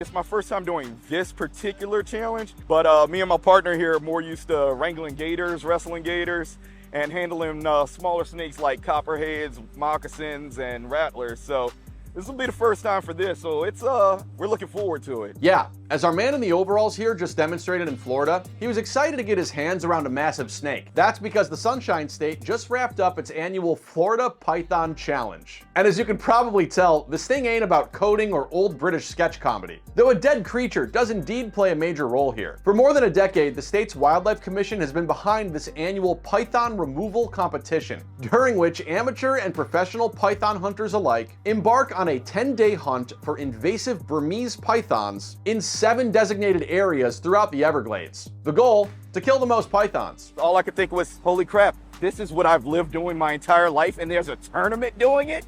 It's my first time doing this particular challenge, but me and my partner here are more used to wrangling gators, wrestling gators, and handling smaller snakes like copperheads, moccasins, and rattlers. So this will be the first time for this, so it's we're looking forward to it. Yeah, as our man in the overalls here just demonstrated in Florida, he was excited to get his hands around a massive snake. That's because the Sunshine State just wrapped up its annual Florida Python Challenge. And as you can probably tell, this thing ain't about coding or old British sketch comedy. Though a dead creature does indeed play a major role here. For more than a decade, the state's Wildlife Commission has been behind this annual python removal competition, during which amateur and professional python hunters alike embark on a 10-day hunt for invasive Burmese pythons in 7 designated areas throughout the Everglades. The goal? To kill the most pythons. All I could think was, holy crap, this is what I've lived doing my entire life, and there's a tournament doing it?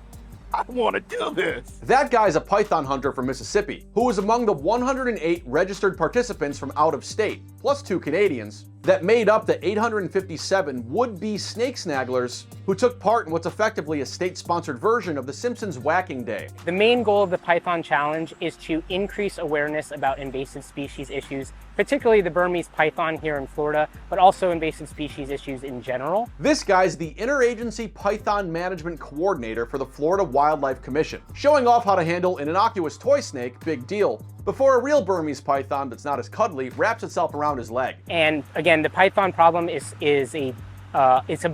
I want to do this. That guy's a python hunter from Mississippi, who was among the 108 registered participants from out of state, plus 2 Canadians, that made up the 857 would-be snake snagglers who took part in what's effectively a state-sponsored version of The Simpsons Whacking Day. The main goal of the Python Challenge is to increase awareness about invasive species issues, particularly the Burmese python here in Florida, but also invasive species issues in general. This guy's the Interagency Python Management Coordinator for the Florida Wildlife Commission, showing off how to handle an innocuous toy snake, big deal, before a real Burmese python that's not as cuddly wraps itself around his leg. And again, the python problem is a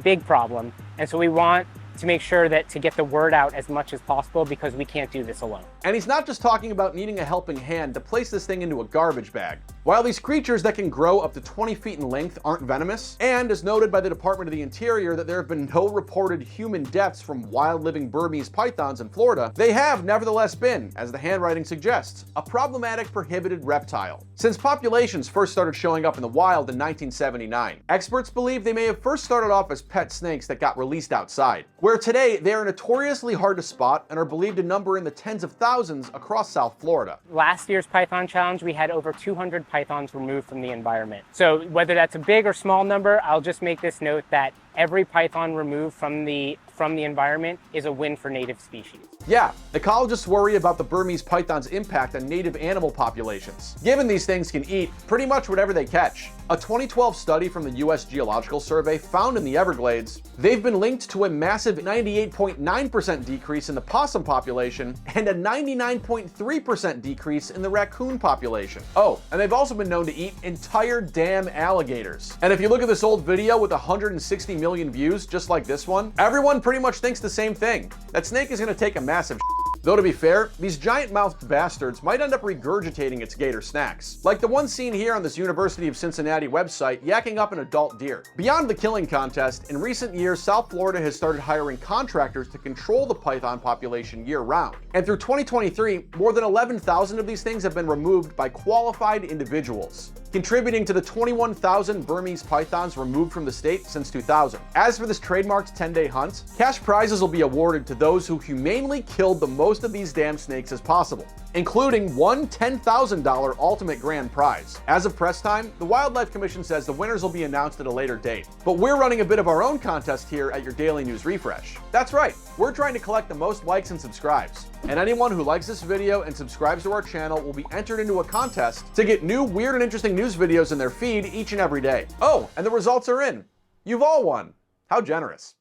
big problem, and so we want to make sure that to get the word out as much as possible, because we can't do this alone. And he's not just talking about needing a helping hand to place this thing into a garbage bag. While these creatures that can grow up to 20 feet in length aren't venomous, and as noted by the Department of the Interior that there have been no reported human deaths from wild living Burmese pythons in Florida, they have nevertheless been, as the handwriting suggests, a problematic prohibited reptile. Since populations first started showing up in the wild in 1979, experts believe they may have first started off as pet snakes that got released outside, where today they are notoriously hard to spot and are believed to number in the tens of thousands across South Florida. Last year's Python Challenge, we had over 200 pythons removed from the environment. So whether that's a big or small number, I'll just make this note that every python removed from the environment is a win for native species. Yeah, ecologists worry about the Burmese python's impact on native animal populations, given these things can eat pretty much whatever they catch. A 2012 study from the US Geological Survey found in the Everglades, they've been linked to a massive 98.9% decrease in the possum population and a 99.3% decrease in the raccoon population. Oh, and they've also been known to eat entire damn alligators. And if you look at this old video with 160 million views, just like this one, everyone pretty much thinks the same thing. That snake is gonna take a massive shit. Though to be fair, these giant-mouthed bastards might end up regurgitating its gator snacks, like the one seen here on this University of Cincinnati website yakking up an adult deer. Beyond the killing contest, in recent years, South Florida has started hiring contractors to control the python population year-round. And through 2023, more than 11,000 of these things have been removed by qualified individuals, contributing to the 21,000 Burmese pythons removed from the state since 2000. As for this trademarked 10-day hunt, cash prizes will be awarded to those who humanely killed the most of these damn snakes as possible, including one $10,000 ultimate grand prize. As of press time, the Wildlife Commission says the winners will be announced at a later date. But we're running a bit of our own contest here at your Daily News Refresh. That's right, we're trying to collect the most likes and subscribes. And anyone who likes this video and subscribes to our channel will be entered into a contest to get new weird and interesting news videos in their feed each and every day. Oh, and the results are in. You've all won. How generous.